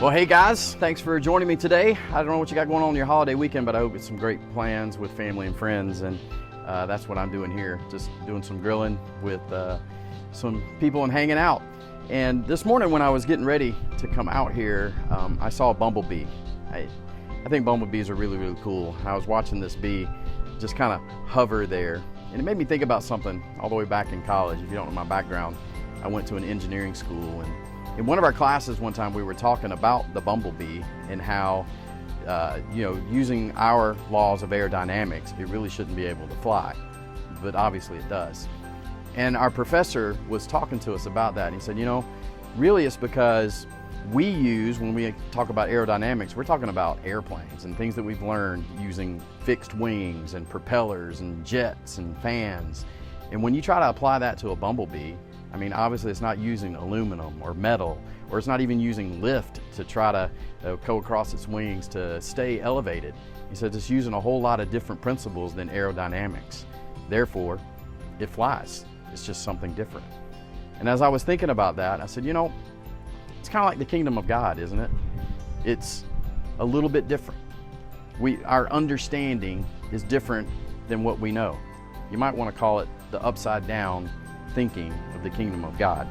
Well, hey guys, thanks for joining me today. I don't know what you got going on your holiday weekend, but I hope it's some great plans with family and friends, and that's what I'm doing here, just doing some grilling with some people and hanging out. And this morning when I was getting ready to come out here, I saw a bumblebee. I think bumblebees are really, really cool. I was watching this bee just kind of hover there, and it made me think about something all the way back in college. If you don't know my background, I went to an engineering school, and in one of our classes one time we were talking about the bumblebee and how, using our laws of aerodynamics, it really shouldn't be able to fly, but obviously it does. And our professor was talking to us about that. And he said, really it's because when we talk about aerodynamics, we're talking about airplanes and things that we've learned using fixed wings and propellers and jets and fans. And when you try to apply that to a bumblebee, obviously it's not using aluminum or metal, or it's not even using lift to try to go across its wings to stay elevated. He said it's using a whole lot of different principles than aerodynamics. Therefore, it flies. It's just something different. And as I was thinking about that, I said, it's kind of like the kingdom of God, isn't it? It's a little bit different. Our understanding is different than what we know. You might want to call it the upside down thinking of the kingdom of God.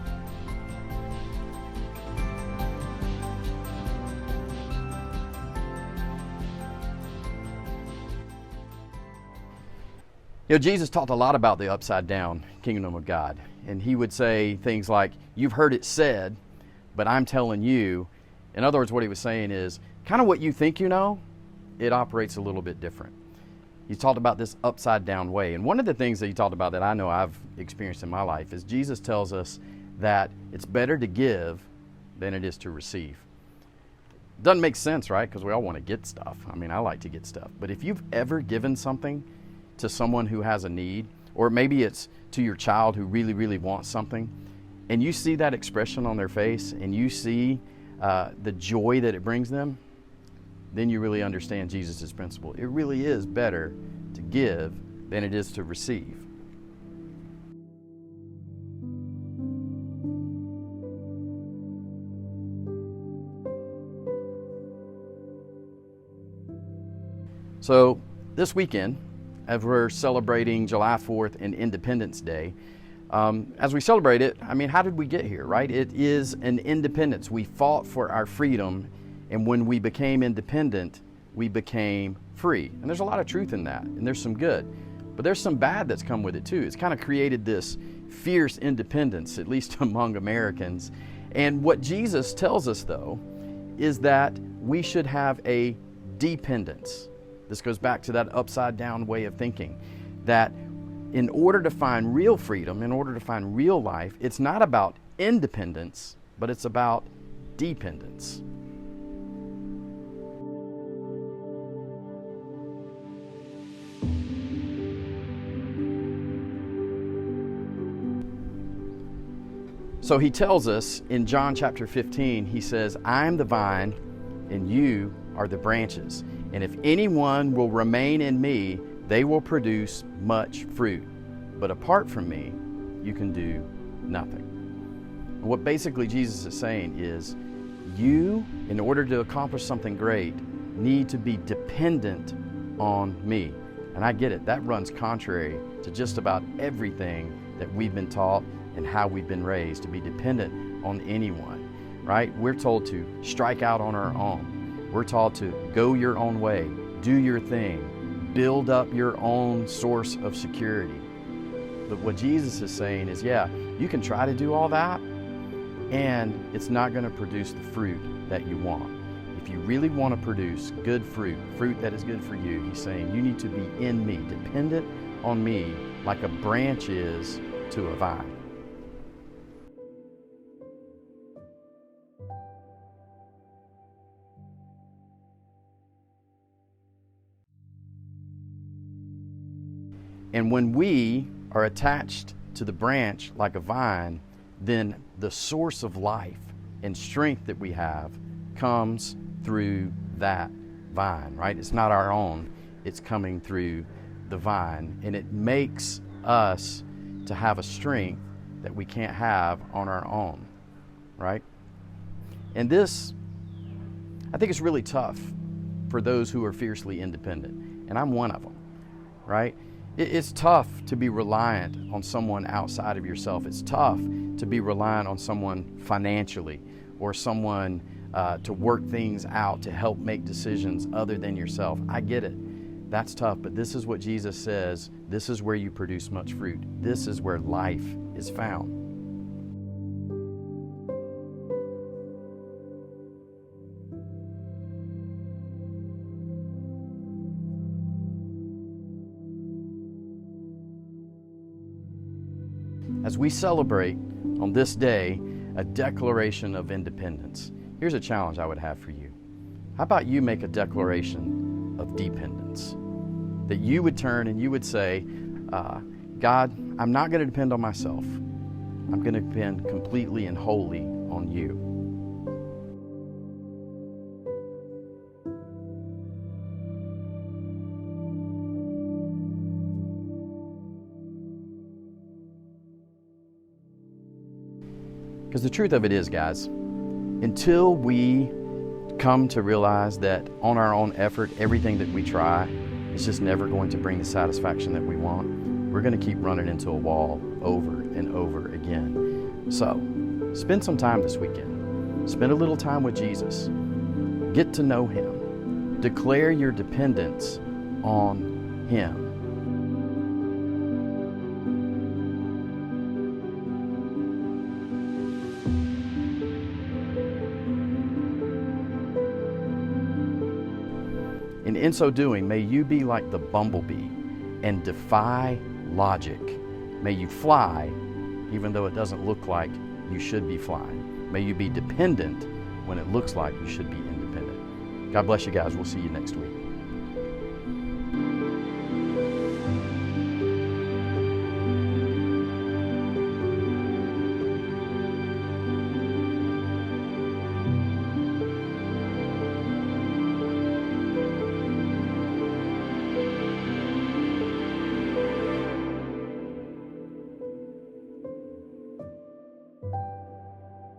Jesus talked a lot about the upside down kingdom of God, and he would say things like, you've heard it said, but I'm telling you. In other words, what he was saying is kind of what you think you know, it operates a little bit different. He talked about this upside down way. And one of the things that he talked about that I know I've experienced in my life is Jesus tells us that it's better to give than it is to receive. Doesn't make sense, right? Because we all want to get stuff. I like to get stuff. But if you've ever given something to someone who has a need, or maybe it's to your child who really, really wants something, and you see that expression on their face and you see the joy that it brings them, then you really understand Jesus' principle. It really is better to give than it is to receive. So this weekend, as we're celebrating July 4th and Independence Day, as we celebrate it, how did we get here, right? It is an independence. We fought for our freedom, and when we became independent, we became free. And there's a lot of truth in that, and there's some good. But there's some bad that's come with it too. It's kind of created this fierce independence, at least among Americans. And what Jesus tells us, though, is that we should have a dependence. This goes back to that upside down way of thinking, that in order to find real freedom, in order to find real life, it's not about independence, but it's about dependence. So he tells us in John chapter 15, he says, I am the vine and you are the branches. And if anyone will remain in me, they will produce much fruit. But apart from me, you can do nothing. And what basically Jesus is saying is, you, in order to accomplish something great, need to be dependent on me. And I get it, that runs contrary to just about everything that we've been taught and how we've been raised, to be dependent on anyone, right? We're told to strike out on our own. We're taught to go your own way, do your thing, build up your own source of security. But what Jesus is saying is, you can try to do all that, and it's not going to produce the fruit that you want. If you really want to produce good fruit that is good for you, he's saying you need to be in me, dependent on me, like a branch is to a vine. And when we are attached to the branch like a vine, then the source of life and strength that we have comes through that vine, right? It's not our own, it's coming through the vine. And it makes us to have a strength that we can't have on our own, right? And this I think it's really tough for those who are fiercely independent, and I'm one of them, right? It's tough to be reliant on someone outside of yourself. It's tough to be reliant on someone financially or someone to work things out, to help make decisions other than yourself. I get it. That's tough, but this is what Jesus says. This is where you produce much fruit. This is where life is found. As we celebrate on this day a declaration of independence, here's a challenge I would have for you. How about you make a declaration of dependence? That you would turn and you would say, God, I'm not going to depend on myself. I'm going to depend completely and wholly on you. Because the truth of it is, guys, until we come to realize that on our own effort, everything that we try is just never going to bring the satisfaction that we want, we're going to keep running into a wall over and over again. So, spend some time this weekend. Spend a little time with Jesus. Get to know Him. Declare your dependence on Him. And in so doing, may you be like the bumblebee and defy logic. May you fly even though it doesn't look like you should be flying. May you be dependent when it looks like you should be independent. God bless you guys. We'll see you next week.